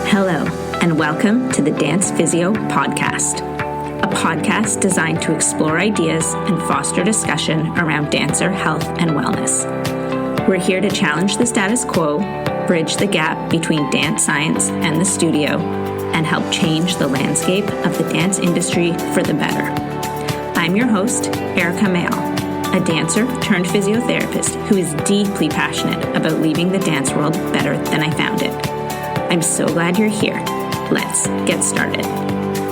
Hello, and welcome to the Dance Physio podcast, a podcast designed to explore ideas and foster discussion around dancer health and wellness. We're here to challenge the status quo, bridge the gap between dance science and the studio, and help change the landscape of the dance industry for the better. I'm your host, Erica Mayall, a dancer turned physiotherapist who is deeply passionate about leaving the dance world better than I found it. I'm so glad you're here. Let's get started.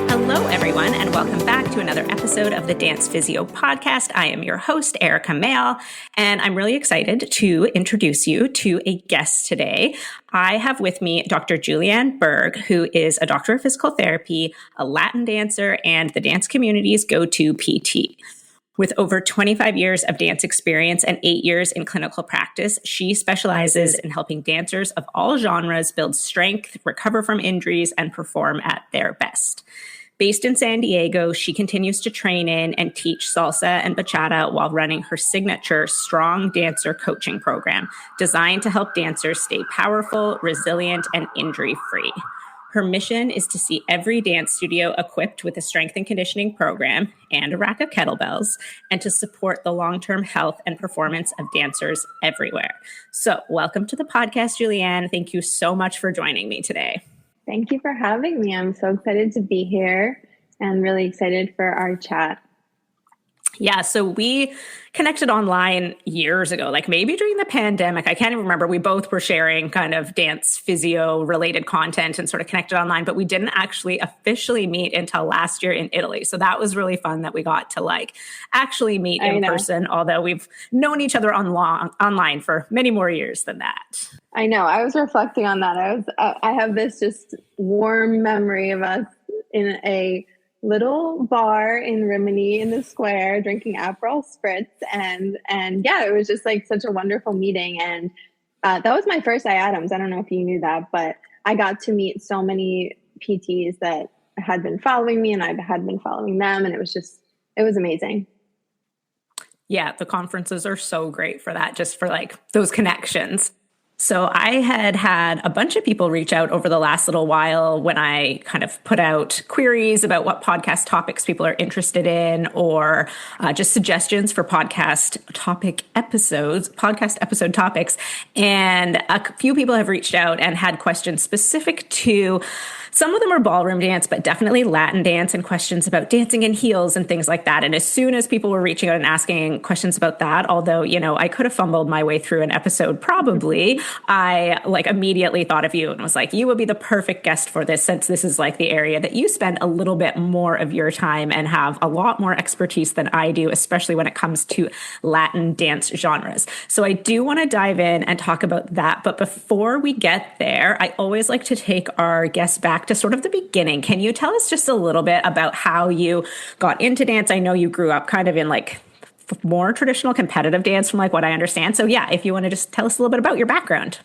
Hello, everyone, and welcome back to another episode of the Dance Physio podcast. I am your host, Erica Mayall, and I'm really excited to introduce you to a guest today. I have with me Dr. Julieann Berg, who is a doctor of physical therapy, a Latin dancer, and the dance community's go-to PT. With over 25 years of dance experience and 8 years in clinical practice, she specializes in helping dancers of all genres build strength, recover from injuries, and perform at their best. Based in San Diego, she continues to train in and teach salsa and bachata while running her signature Strong Dancer coaching program, designed to help dancers stay powerful, resilient, and injury-free. Her mission is to see every dance studio equipped with a strength and conditioning program and a rack of kettlebells, and to support the long-term health and performance of dancers everywhere. So welcome to the podcast, Julieann. Thank you so much for joining me today. Thank you for having me. I'm so excited to be here and really excited for our chat. Yeah, so we connected online years ago, like maybe during the pandemic. I can't even remember. We both were sharing kind of dance physio related content and sort of connected online, but we didn't actually officially meet until last year in Italy. So that was really fun that we got to like actually meet in person, although we've known each other online for many more years than that. I know. I was reflecting on that. I have this just warm memory of us in a little bar in Rimini in the square drinking Aperol Spritz, and yeah, it was just like such a wonderful meeting. And that was my first IADMs. I don't know if you knew that, but I got to meet so many PTs that had been following me and I had been following them, and it was amazing. Yeah, the conferences are so great for that, just for like those connections. So I had a bunch of people reach out over the last little while when I kind of put out queries about what podcast topics people are interested in, or just suggestions for podcast episode topics. And a few people have reached out and had questions specific to, some of them are ballroom dance, but definitely Latin dance, and questions about dancing in heels and things like that. And as soon as people were reaching out and asking questions about that, although, you know, I could have fumbled my way through an episode probably, I like immediately thought of you and was like, you would be the perfect guest for this, since this is like the area that you spend a little bit more of your time and have a lot more expertise than I do, especially when it comes to Latin dance genres. So I do want to dive in and talk about that. But before we get there, I always like to take our guests back to sort of the beginning. Can you tell us just a little bit about how you got into dance? I know you grew up kind of in like more traditional competitive dance from like what I understand. So yeah, if you want to just tell us a little bit about your background.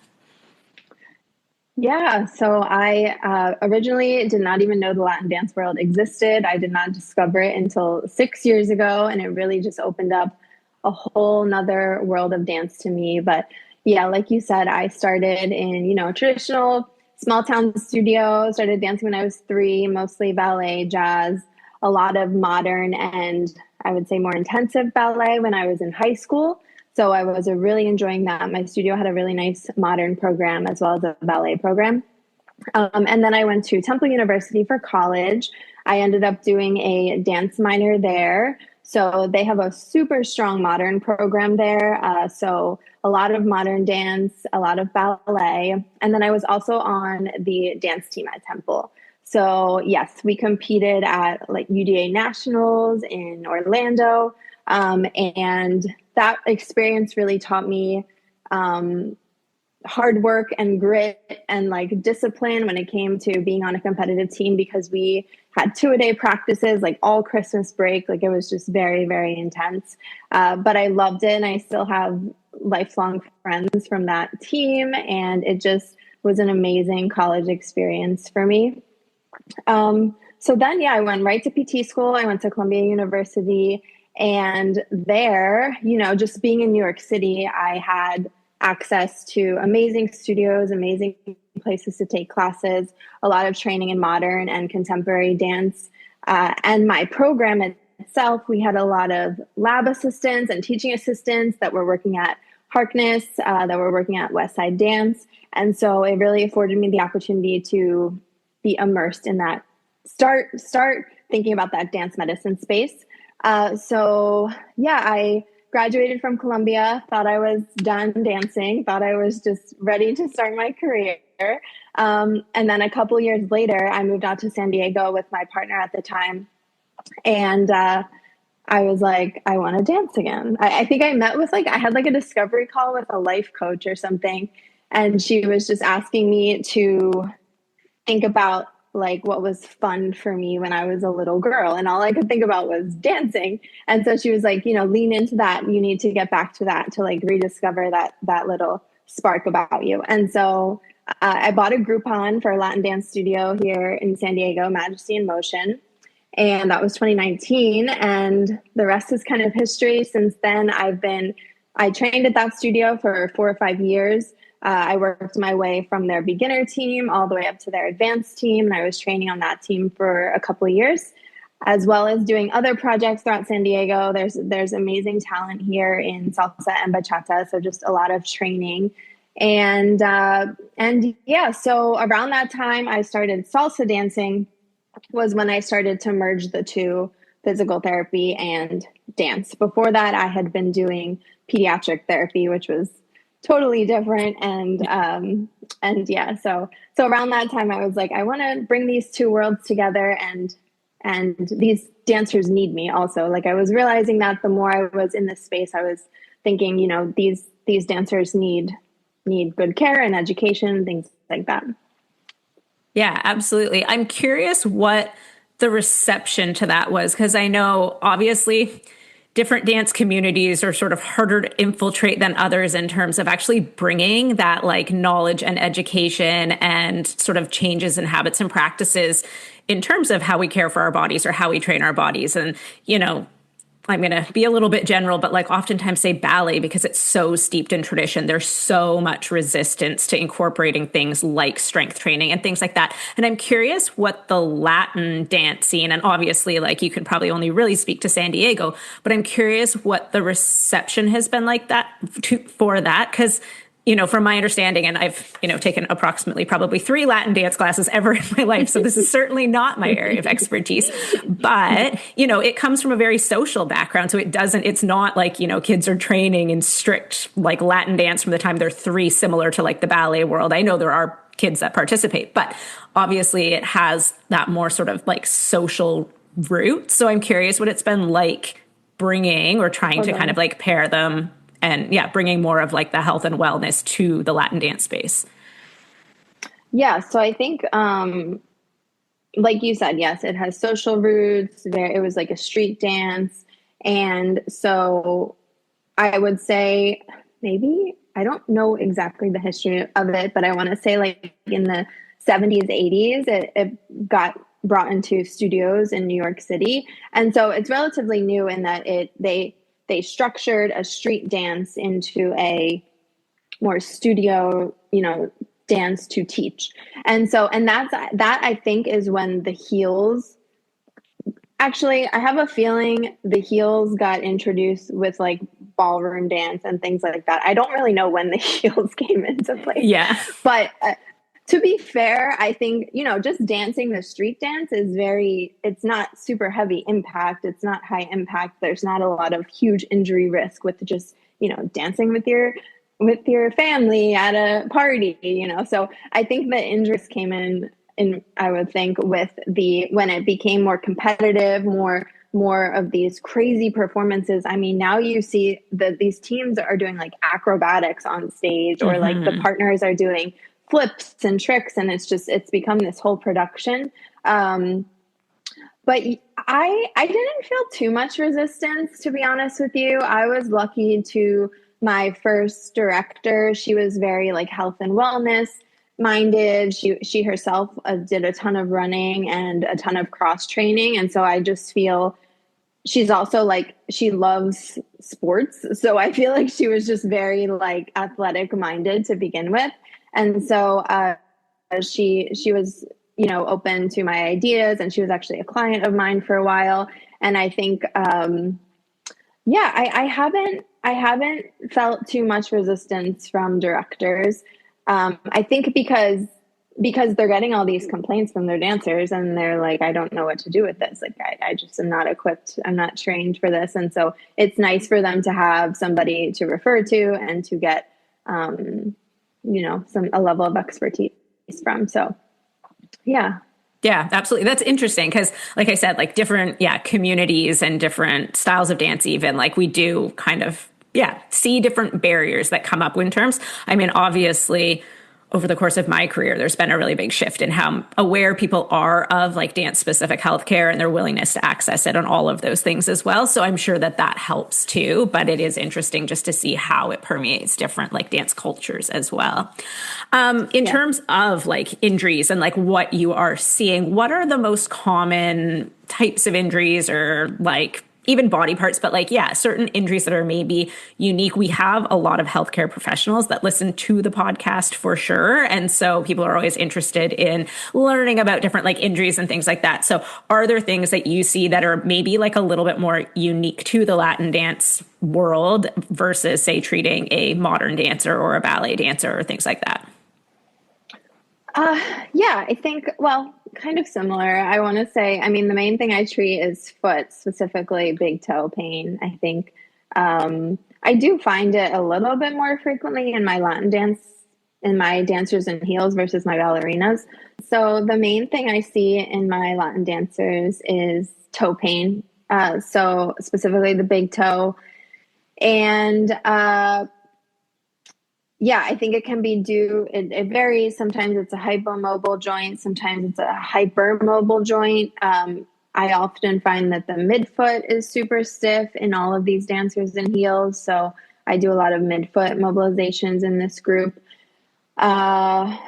Yeah, so I originally did not even know the Latin dance world existed. I did not discover it until 6 years ago, and it really just opened up a whole nother world of dance to me. But yeah, like you said, I started in, you know, traditional small town studio, started dancing when I was 3, mostly ballet, jazz, a lot of modern and I would say more intensive ballet when I was in high school. So I was really enjoying that. My studio had a really nice modern program as well as a ballet program. And then I went to Temple University for college. I ended up doing a dance minor there. So they have a super strong modern program there. So a lot of modern dance, a lot of ballet. And then I was also on the dance team at Temple. So yes, we competed at like UDA Nationals in Orlando. And that experience really taught me hard work and grit and like discipline when it came to being on a competitive team, because we had 2-a-day practices like all Christmas break. Like it was just very, very intense. But I loved it, and I still have lifelong friends from that team, and it just was an amazing college experience for me. So then, yeah, I went right to PT school. I went to Columbia University, and there, you know, just being in New York City, I had access to amazing studios, amazing places to take classes, a lot of training in modern and contemporary dance. And my program itself, we had a lot of lab assistants and teaching assistants that were working at Harkness, that were working at Westside Dance. And so it really afforded me the opportunity to be immersed in that, start thinking about that dance medicine space. I graduated from Columbia, thought I was done dancing, thought I was just ready to start my career. And then a couple years later, I moved out to San Diego with my partner at the time. And I was like, I want to dance again. I think I met with I had a discovery call with a life coach or something. And she was just asking me to think about what was fun for me when I was a little girl. And all I could think about was dancing. And so she was like, lean into that. You need to get back to that to rediscover that little spark about you. And so I bought a Groupon for a Latin dance studio here in San Diego, Majesty in Motion. And that was 2019. And the rest is kind of history. Since then, I trained at that studio for 4 or 5 years. I worked my way from their beginner team all the way up to their advanced team. And I was training on that team for a couple of years, as well as doing other projects throughout San Diego. There's amazing talent here in salsa and bachata. So just a lot of training. So around that time, I started salsa dancing, was when I started to merge the two, physical therapy and dance. Before that, I had been doing pediatric therapy, which was totally different. So around that time, I was like, I want to bring these two worlds together, and these dancers need me also. I was realizing that the more I was in this space, I was thinking, these dancers need good care and education, things like that. Yeah, absolutely. I'm curious what the reception to that was, because I know obviously different dance communities are sort of harder to infiltrate than others in terms of actually bringing that knowledge and education and sort of changes in habits and practices in terms of how we care for our bodies or how we train our bodies. And, I'm going to be a little bit general, but oftentimes say ballet, because it's so steeped in tradition. There's so much resistance to incorporating things like strength training and things like that. And I'm curious what the Latin dance scene, and obviously you can probably only really speak to San Diego, but I'm curious what the reception has been for that. Because from my understanding, and I've, taken approximately probably 3 Latin dance classes ever in my life. So this is certainly not my area of expertise, but, it comes from a very social background. So it's not kids are training in strict, Latin dance from the time they're 3, similar to the ballet world. I know there are kids that participate, but obviously it has that more sort of social root. So I'm curious what it's been bringing or trying to kind of pair them. And bringing more of the health and wellness to the Latin dance space. Yeah. So I think, like you said, yes, it has social roots. It was a street dance. And so I would say maybe, I don't know exactly the history of it, but I want to say in the 70s, 80s, it got brought into studios in New York City. And so it's relatively new in that they structured a street dance into a more studio, dance to teach. And that I think is when the heels, actually, I have a feeling the heels got introduced with ballroom dance and things like that. I don't really know when the heels came into play. Yeah. But to be fair, I think, just dancing the street dance is it's not super heavy impact. It's not high impact. There's not a lot of huge injury risk with just, dancing with your family at a party, So I think the injuries came in, I would think, when it became more competitive, more of these crazy performances. I mean, now you see that these teams are doing acrobatics on stage, or the partners are doing flips and tricks, and it's become this whole production. But I didn't feel too much resistance, to be honest with you. I was lucky to my first director. She was very health and wellness minded. She herself did a ton of running and a ton of cross training. And so I just feel she's also like, she loves sports. So I feel like she was just very like athletic minded to begin with. And so she was, you know, open to my ideas, and she was actually a client of mine for a while. And I think, yeah, I haven't felt too much resistance from directors. I think because they're getting all these complaints from their dancers, and they're like, I don't know what to do with this. Like, I just am not equipped. I'm not trained for this. And so it's nice for them to have somebody to refer to and to get, you know, a level of expertise from. So, yeah. Yeah, absolutely. That's interesting because, like I said, like different, communities and different styles of dance, even like we do kind of, see different barriers that come up in terms. I mean, obviously, over the course of my career, there's been a really big shift in how aware people are of like dance specific healthcare and their willingness to access it and all of those things as well. So I'm sure that that helps too, but it is interesting just to see how it permeates different like dance cultures as well. In terms of like injuries and like what you are seeing, what are the most common types of injuries or like even body parts, but like, certain injuries that are maybe unique. We have a lot of healthcare professionals that listen to the podcast for sure. And so people are always interested in learning about different like injuries and things like that. So are there things that you see that are maybe like a little bit more unique to the Latin dance world versus say treating a modern dancer or a ballet dancer or things like that? Yeah, I think, well, kind of similar. I want to say, I mean, the main thing I treat is foot, specifically big toe pain. I think I do find it a little bit more frequently in my Latin dance, in my dancers in heels versus my ballerinas. So the main thing I see in my Latin dancers is toe pain. So specifically the big toe. And yeah, I think it can be it varies. Sometimes it's a hypomobile joint. Sometimes it's a hypermobile joint. I often find that the midfoot is super stiff in all of these dancers in heels. So I do a lot of midfoot mobilizations in this group. What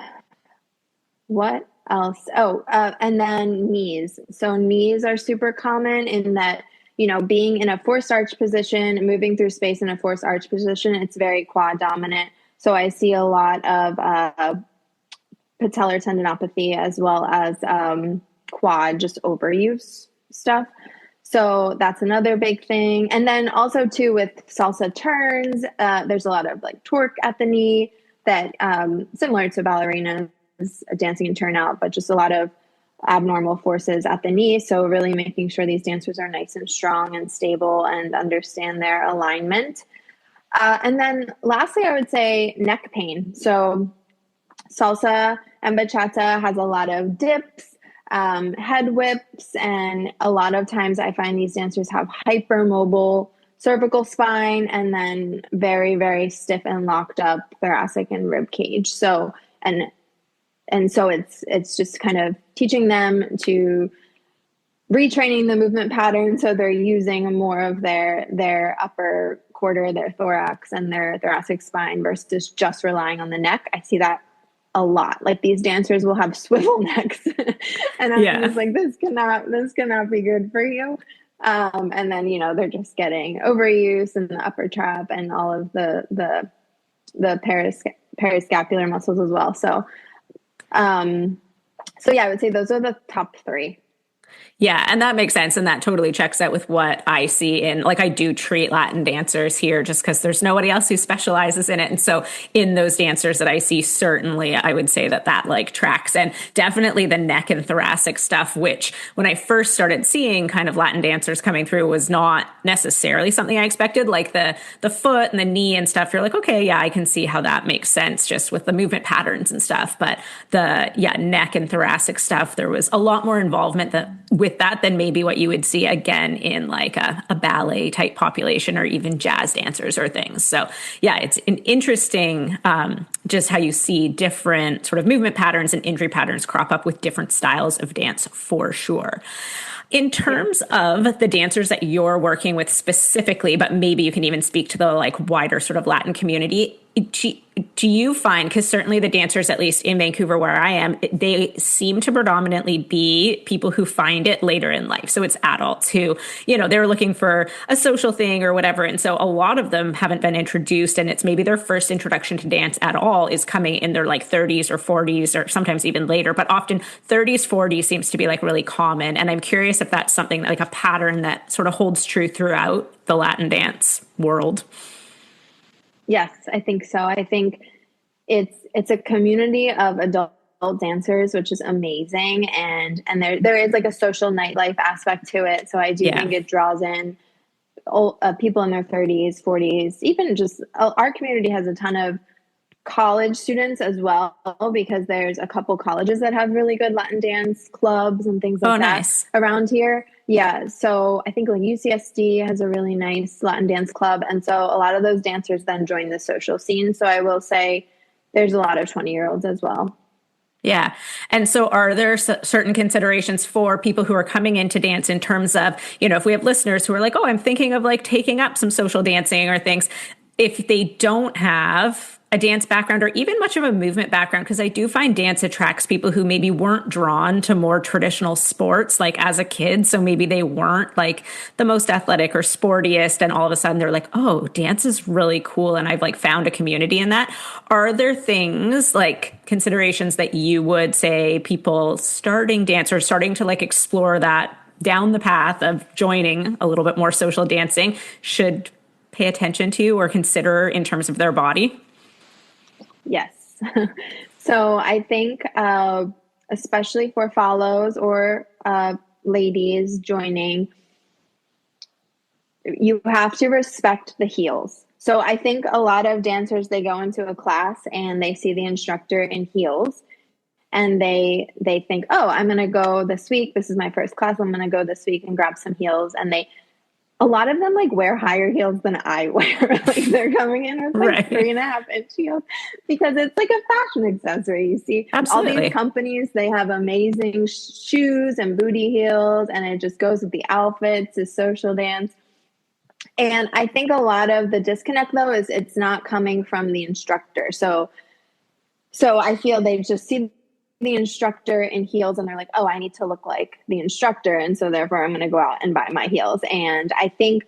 else? And then knees. So knees are super common in that, you know, being in a forced arch position, moving through space in a forced arch position, it's very quad dominant. So I see a lot of patellar tendinopathy as well as quad just overuse stuff. So that's another big thing. And then also too with salsa turns, there's a lot of like torque at the knee that similar to ballerinas dancing and turnout, but just a lot of abnormal forces at the knee. So really making sure these dancers are nice and strong and stable and understand their alignment. And then lastly, I would say neck pain. So salsa and bachata has a lot of dips, head whips, and a lot of times I find these dancers have hypermobile cervical spine and then very, very stiff and locked up thoracic and rib cage. So, and so it's just kind of teaching them to retraining the movement pattern so they're using more of their upper quarter, their thorax and their thoracic spine versus just relying on the neck. I see that a lot. Like these dancers will have swivel necks and I'm just like, this cannot be good for you. And then, you know, they're just getting overuse in the upper trap and all of the periscapular muscles as well. So yeah, I would say those are the top three. Yeah, and that makes sense. And that totally checks out with what I see in, like, I do treat Latin dancers here just because there's nobody else who specializes in it. And so in those dancers that I see, certainly I would say that like tracks, and definitely the neck and thoracic stuff, which when I first started seeing kind of Latin dancers coming through was not necessarily something I expected, like the foot and the knee and stuff. You're like, okay, yeah, I can see how that makes sense just with the movement patterns and stuff. But the neck and thoracic stuff, there was a lot more involvement with that than maybe what you would see again in like a ballet type population or even jazz dancers or things. So yeah, it's an interesting just how you see different sort of movement patterns and injury patterns crop up with different styles of dance for sure. In terms of the dancers that you're working with specifically, but maybe you can even speak to the like wider sort of Latin community, do you find, because certainly the dancers, at least in Vancouver where I am, they seem to predominantly be people who find it later in life. So it's adults who, they're looking for a social thing or whatever. And so a lot of them haven't been introduced, and it's maybe their first introduction to dance at all is coming in their like 30s or 40s or sometimes even later. But often 30s, 40s seems to be like really common. And I'm curious if that's something like a pattern that sort of holds true throughout the Latin dance world. Yes, I think so. I think it's a community of adult dancers, which is amazing, and there is like a social nightlife aspect to it. So I do think it draws in people in their 30s, 40s, even just our community has a ton of college students as well, because there's a couple colleges that have really good Latin dance clubs and things like that around here. Yeah. So I think like UCSD has a really nice Latin dance club. And so a lot of those dancers then join the social scene. So I will say there's a lot of 20-year-olds as well. Yeah. And so are there certain considerations for people who are coming into dance in terms of, if we have listeners who are like, oh, I'm thinking of like taking up some social dancing or things, if they don't have a dance background or even much of a movement background, because I do find dance attracts people who maybe weren't drawn to more traditional sports like as a kid. So maybe they weren't like the most athletic or sportiest, and all of a sudden they're like, oh, dance is really cool, and I've like found a community in that. Are there things like considerations that you would say people starting dance or starting to like explore that down the path of joining a little bit more social dancing should pay attention to or consider in terms of their body? Yes. So I think, especially for follows or ladies joining, you have to respect the heels. So I think a lot of dancers, they go into a class and they see the instructor in heels, and they think, oh, I'm going to go this week. This is my first class. I'm going to go this week and grab some heels. And a lot of them like wear higher heels than I wear. Like they're coming in with like 3.5-inch heels because it's like a fashion accessory. You see, all these companies, they have amazing shoes and booty heels, and it just goes with the outfits, the social dance. And I think a lot of the disconnect though is it's not coming from the instructor. So I feel they just see the instructor in heels and they're like, oh, I need to look like the instructor, and so therefore I'm going to go out and buy my heels. And I think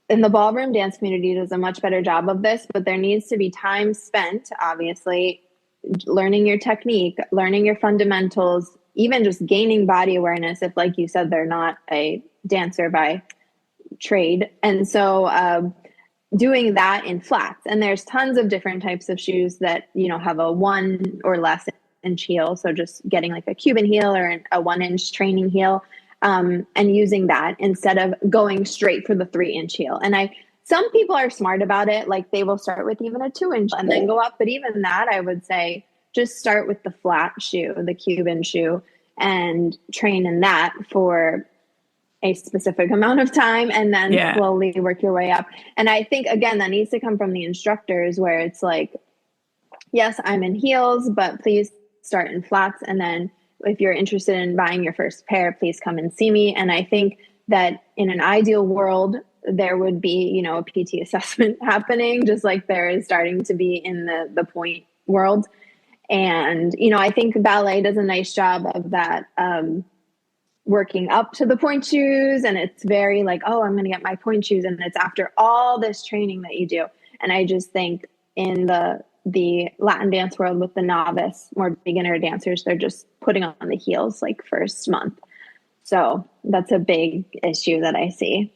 in the ballroom dance community does a much better job of this, but there needs to be time spent, obviously, learning your technique, learning your fundamentals, even just gaining body awareness if, like you said, they're not a dancer by trade. And so doing that in flats, and there's tons of different types of shoes that have a 1 or less inch heel. So just getting like a Cuban heel or a 1-inch training heel, and using that instead of going straight for the 3-inch heel. And some people are smart about it. Like they will start with even a 2-inch and then go up. But even that, I would say just start with the flat shoe, the Cuban shoe, and train in that for a specific amount of time, and then slowly work your way up. And I think, again, that needs to come from the instructors, where it's like, yes, I'm in heels, but please start in flats. And then if you're interested in buying your first pair, please come and see me. And I think that in an ideal world, there would be, a PT assessment happening, just like there is starting to be in the point world. And, I think ballet does a nice job of that, working up to the point shoes. And it's very like, oh, I'm going to get my point shoes. And it's after all this training that you do. And I just think in the Latin dance world with the novice, more beginner dancers, they're just putting on the heels like first month. So that's a big issue that I see.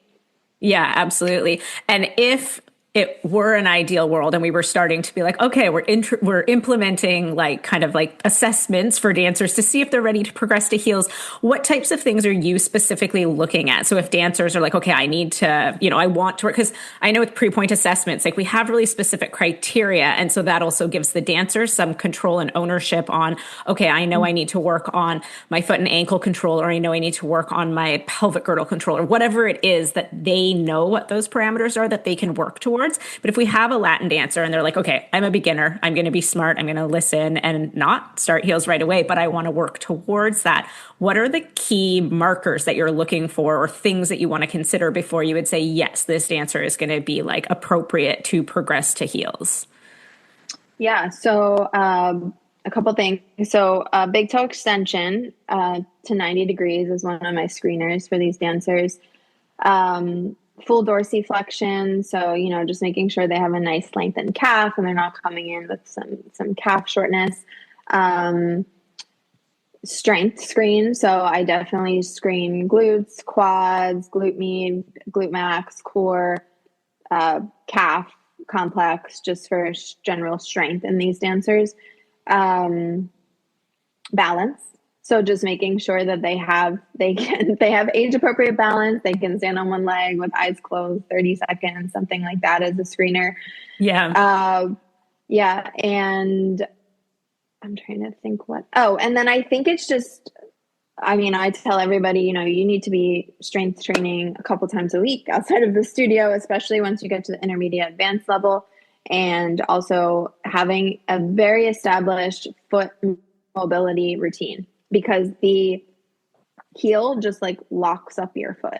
Yeah, absolutely. And if it were an ideal world and we were starting to be like, okay, we're implementing like kind of like assessments for dancers to see if they're ready to progress to heels, what types of things are you specifically looking at? So if dancers are like, okay, I need to, I want to work, because I know with pre-point assessments, like we have really specific criteria. And so that also gives the dancers some control and ownership on, okay, I know I need to work on my foot and ankle control, or I know I need to work on my pelvic girdle control, or whatever it is that they know what those parameters are that they can work towards. But if we have a Latin dancer and they're like, okay, I'm a beginner, I'm going to be smart, I'm going to listen and not start heels right away, but I want to work towards that. What are the key markers that you're looking for, or things that you want to consider before you would say, yes, this dancer is going to be like appropriate to progress to heels? Yeah. So a couple things. So big toe extension to 90 degrees is one of my screeners for these dancers. Um, Full dorsiflexion. So, just making sure they have a nice lengthened calf and they're not coming in with some calf shortness. Um, Strength screen. So I definitely screen glutes, quads, glute med, glute max, core, calf complex, just for general strength in these dancers. Um, Balance. So just making sure that they have age appropriate balance. They can stand on one leg with eyes closed 30 seconds, something like that as a screener. Yeah. Yeah. And I'm trying to think and then I think it's just, I tell everybody, you need to be strength training a couple times a week outside of the studio, especially once you get to the intermediate advanced level, and also having a very established foot mobility routine, because the heel just like locks up your foot.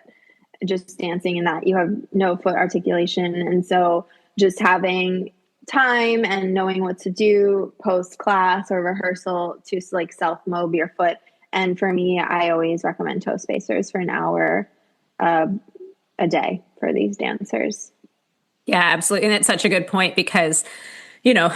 Just dancing in that, you have no foot articulation. And so just having time and knowing what to do post class or rehearsal to like self mob your foot. And for me, I always recommend toe spacers for an hour a day for these dancers. Yeah, absolutely. And it's such a good point because,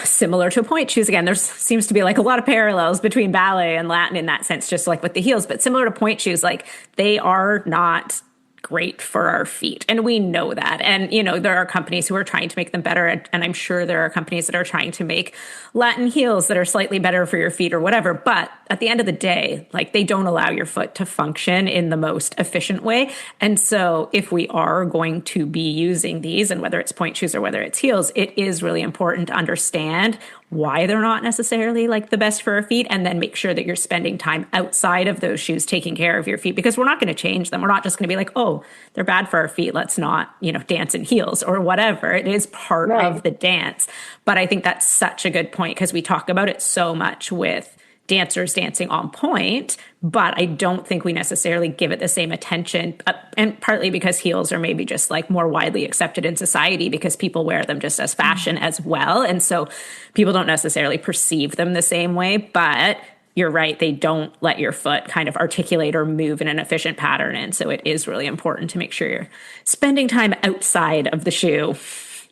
similar to point shoes, again, there seems to be like a lot of parallels between ballet and Latin in that sense, just like with the heels, but similar to point shoes, like they are not great for our feet. And we know that. And, there are companies who are trying to make them better. And I'm sure there are companies that are trying to make Latin heels that are slightly better for your feet or whatever. But at the end of the day, like they don't allow your foot to function in the most efficient way. And so if we are going to be using these, and whether it's point shoes or whether it's heels, it is really important to understand why they're not necessarily like the best for our feet, and then make sure that you're spending time outside of those shoes taking care of your feet, because we're not going to change them. We're not just going to be like, oh, they're bad for our feet, let's not, dance in heels or whatever. It is part of the dance. But I think that's such a good point, because we talk about it so much with dancers dancing on point, but I don't think we necessarily give it the same attention. And partly because heels are maybe just like more widely accepted in society because people wear them just as fashion as well. And so people don't necessarily perceive them the same way, but you're right. They don't let your foot kind of articulate or move in an efficient pattern. And so it is really important to make sure you're spending time outside of the shoe,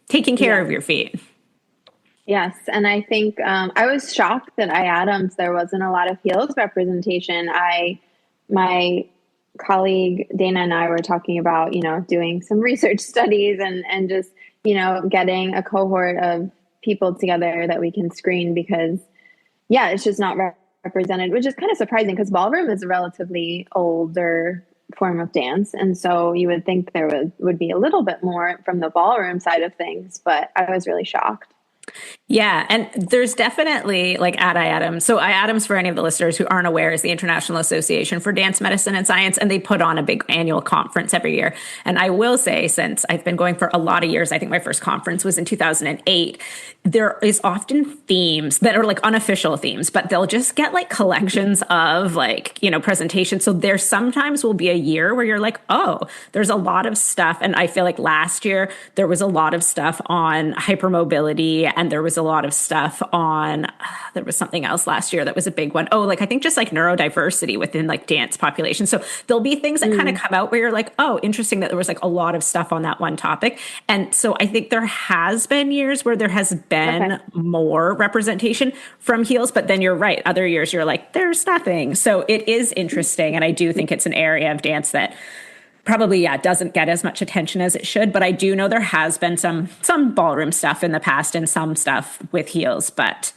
taking care of your feet. Yes. And I think I was shocked that IADMS, there wasn't a lot of heels representation. My colleague Dana and I were talking about, doing some research studies and just, getting a cohort of people together that we can screen, because, it's just not represented, which is kind of surprising because ballroom is a relatively older form of dance. And so you would think there would be a little bit more from the ballroom side of things, but I was really shocked. Yeah. And there's definitely like at IADMS. So IADMS, for any of the listeners who aren't aware, is the International Association for Dance Medicine and Science. And they put on a big annual conference every year. And I will say, since I've been going for a lot of years, I think my first conference was in 2008, there is often themes that are like unofficial themes, but they'll just get like collections of like, presentations. So there sometimes will be a year where you're like, oh, there's a lot of stuff. And I feel like last year there was a lot of stuff on hypermobility, and there was a lot of stuff on, there was something else last year that was a big one. Oh, like I think just like neurodiversity within like dance population. So there'll be things that kind of come out where you're like, oh, interesting that there was like a lot of stuff on that one topic. And so I think there has been years where there has been more representation from heels, but then you're right. Other years you're like, there's nothing. So it is interesting. And I do think it's an area of dance that probably, doesn't get as much attention as it should. But I do know there has been some ballroom stuff in the past and some stuff with heels. But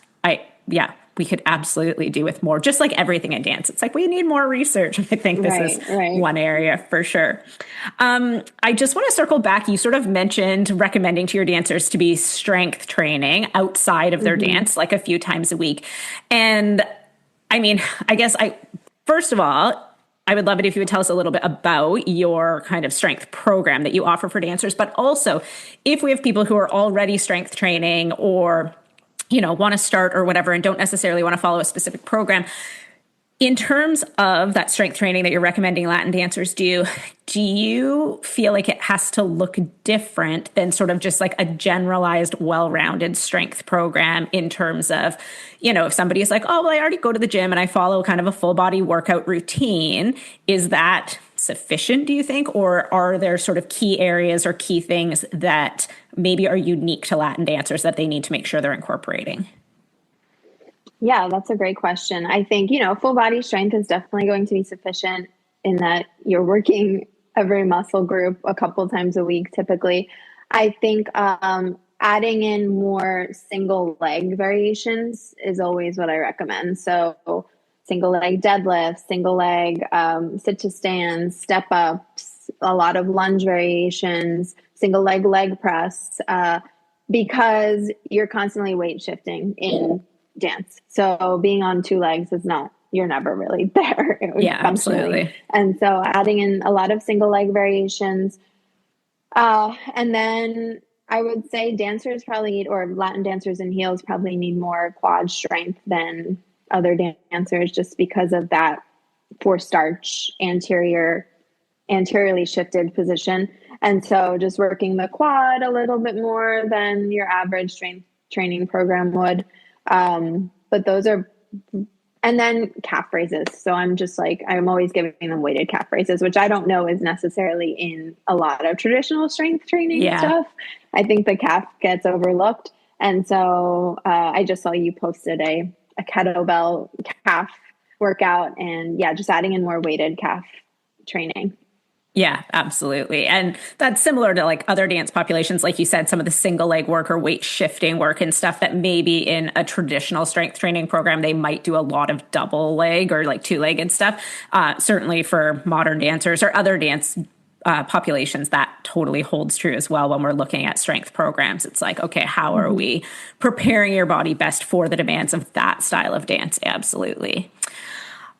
we could absolutely do with more, just like everything in dance. It's like we need more research. I think this is one area for sure. I just want to circle back. You sort of mentioned recommending to your dancers to be strength training outside of their dance, like a few times a week. And I mean, first of all, I would love it if you would tell us a little bit about your kind of strength program that you offer for dancers, but also if we have people who are already strength training or, want to start or whatever and don't necessarily want to follow a specific program, In terms of that strength training that you're recommending Latin dancers do you feel like it has to look different than sort of just like a generalized, well-rounded strength program in terms of, if somebody is like, oh, well, I already go to the gym and I follow kind of a full body workout routine, is that sufficient, do you think? Or are there sort of key areas or key things that maybe are unique to Latin dancers that they need to make sure they're incorporating? Yeah, that's a great question. I think, full body strength is definitely going to be sufficient in that you're working every muscle group a couple times a week, typically. I think adding in more single leg variations is always what I recommend. So single leg deadlifts, single leg sit to stand, step ups, a lot of lunge variations, single leg press, because you're constantly weight shifting in dance. So being on two legs you're never really there. Yeah, absolutely. And so adding in a lot of single leg variations. And then I would say dancers probably need, or Latin dancers in heels probably need more quad strength than other dancers, just because of that forced starch anteriorly shifted position. And so just working the quad a little bit more than your average strength training program would. But those are, and then calf raises. So I'm always giving them weighted calf raises, which I don't know is necessarily in a lot of traditional strength training stuff. I think the calf gets overlooked. And so I just saw you posted a kettlebell calf workout, and just adding in more weighted calf training. Yeah, absolutely. And that's similar to like other dance populations, like you said, some of the single leg work or weight shifting work and stuff that maybe in a traditional strength training program, they might do a lot of double leg or like two-legged stuff. Certainly for modern dancers or other dance populations, that totally holds true as well. When we're looking at strength programs, it's like, okay, how are we preparing your body best for the demands of that style of dance? Absolutely.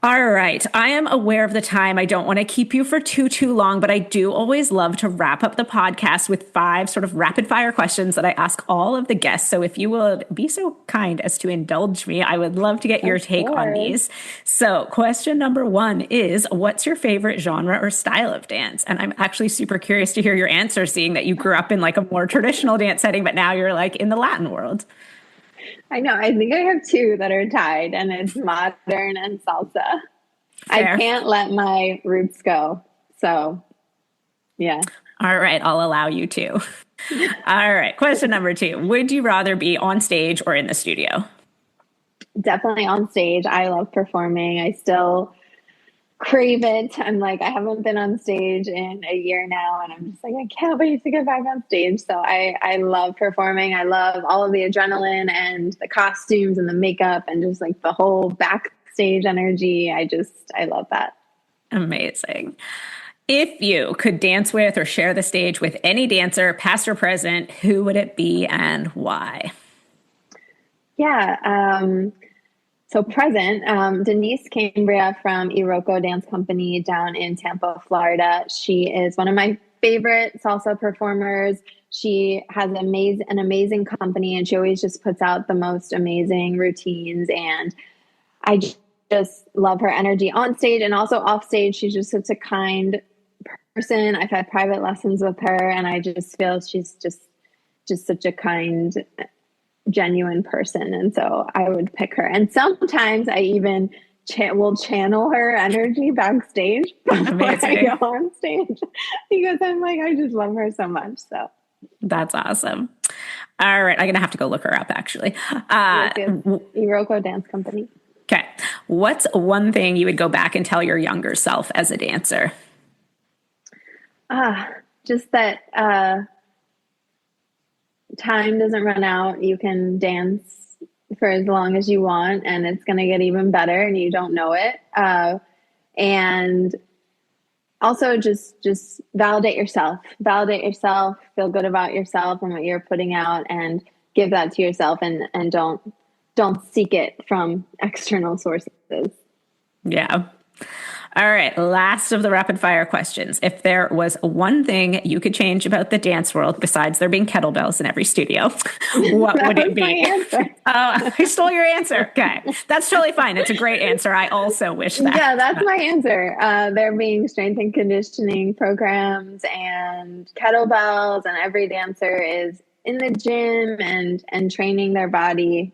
All right. I am aware of the time. I don't want to keep you for too long, but I do always love to wrap up the podcast with 5 sort of rapid fire questions that I ask all of the guests. So if you would be so kind as to indulge me, I would love to get your take on these. So question number 1 is, what's your favorite genre or style of dance? And I'm actually super curious to hear your answer, seeing that you grew up in like a more traditional dance setting, but now you're like in the Latin world. I know. I think I have 2 that are tied, and it's modern and salsa. Fair. I can't let my roots go. So, yeah. All right. I'll allow you to. All right. Question number 2. Would you rather be on stage or in the studio? Definitely on stage. I love performing. I still crave it. I'm like, I haven't been on stage in a year now, and I'm just like, I can't wait to get back on stage. So I love performing. I love all of the adrenaline and the costumes and the makeup and just like the whole backstage energy. I love that. Amazing. If you could dance with or share the stage with any dancer, past or present, who would it be and why? Yeah. So present, Denise Cambria from Iroko Dance Company down in Tampa, Florida. She is one of my favorite salsa performers. She has an amazing company, and she always just puts out the most amazing routines. And I just love her energy on stage and also off stage. She's just such a kind person. I've had private lessons with her, and I just feel she's just such a kind, genuine person. And so I would pick her. And sometimes I even will channel her energy backstage before I go on stage, because I'm like, I just love her so much. So that's awesome. All right. I'm going to have to go look her up, actually. Iroko Dance Company. Okay. What's one thing you would go back and tell your younger self as a dancer? Just that time doesn't run out. You can dance for as long as you want, and it's going to get even better, and you don't know it. And also just validate yourself, feel good about yourself and what you're putting out, and give that to yourself, and don't seek it from external sources. Yeah. All right, last of the rapid fire questions. If there was one thing you could change about the dance world besides there being kettlebells in every studio, what would it be? My answer. I stole your answer. Okay, that's totally fine. It's a great answer. I also wish that. Yeah, that's my answer. There being strength and conditioning programs and kettlebells, and every dancer is in the gym and training their body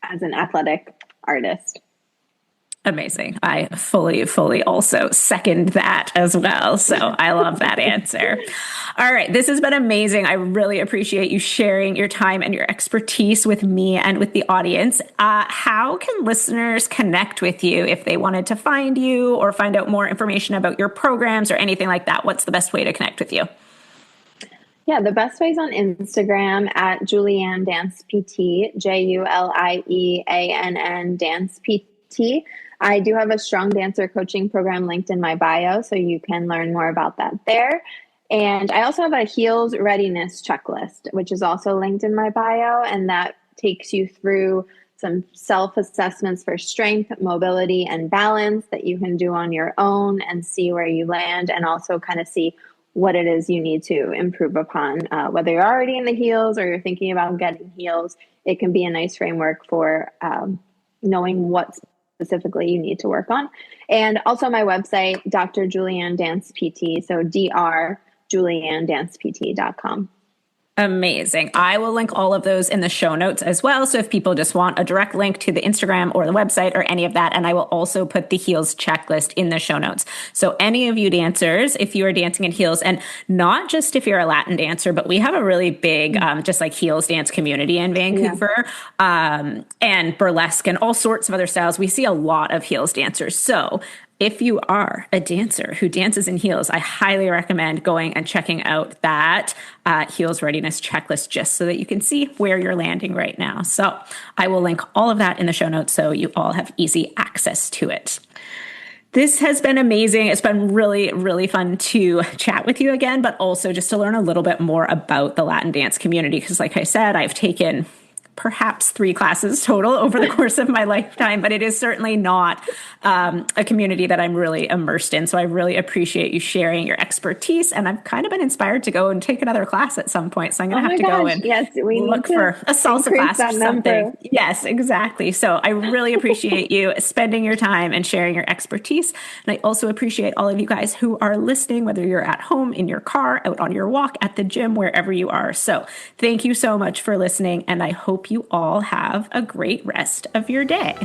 as an athletic artist. Amazing. I fully also second that as well. So I love that answer. All right. This has been amazing. I really appreciate you sharing your time and your expertise with me and with the audience. How can listeners connect with you if they wanted to find you or find out more information about your programs or anything like that? What's the best way to connect with you? Yeah, the best way is on Instagram at Julieann Dance PT, Julieann Dance PT. I do have a strong dancer coaching program linked in my bio, so you can learn more about that there. And I also have a heels readiness checklist, which is also linked in my bio, and that takes you through some self-assessments for strength, mobility, and balance that you can do on your own and see where you land, and also kind of see what it is you need to improve upon. Whether you're already in the heels or you're thinking about getting heels, it can be a nice framework for knowing what specifically you need to work on. And also my website, Dr. Julieann Dance PT, so drjulianndancept.com. Amazing. I will link all of those in the show notes as well. So if people just want a direct link to the Instagram or the website or any of that, and I will also put the heels checklist in the show notes. So any of you dancers, if you are dancing in heels, and not just if you're a Latin dancer, but we have a really big, just like heels dance community in Vancouver, and burlesque and all sorts of other styles. We see a lot of heels dancers. So if you are a dancer who dances in heels, I highly recommend going and checking out that heels readiness checklist just so that you can see where you're landing right now. So I will link all of that in the show notes so you all have easy access to it. This has been amazing. It's been really, really fun to chat with you again, but also just to learn a little bit more about the Latin dance community. Because like I said, I've taken perhaps 3 classes total over the course of my lifetime, but it is certainly not a community that I'm really immersed in. So I really appreciate you sharing your expertise, and I've kind of been inspired to go and take another class at some point. So I'm going to have to go and look for a salsa class or something. Yes, exactly. So I really appreciate you spending your time and sharing your expertise. And I also appreciate all of you guys who are listening, whether you're at home, in your car, out on your walk, at the gym, wherever you are. So thank you so much for listening, and I hope you all have a great rest of your day.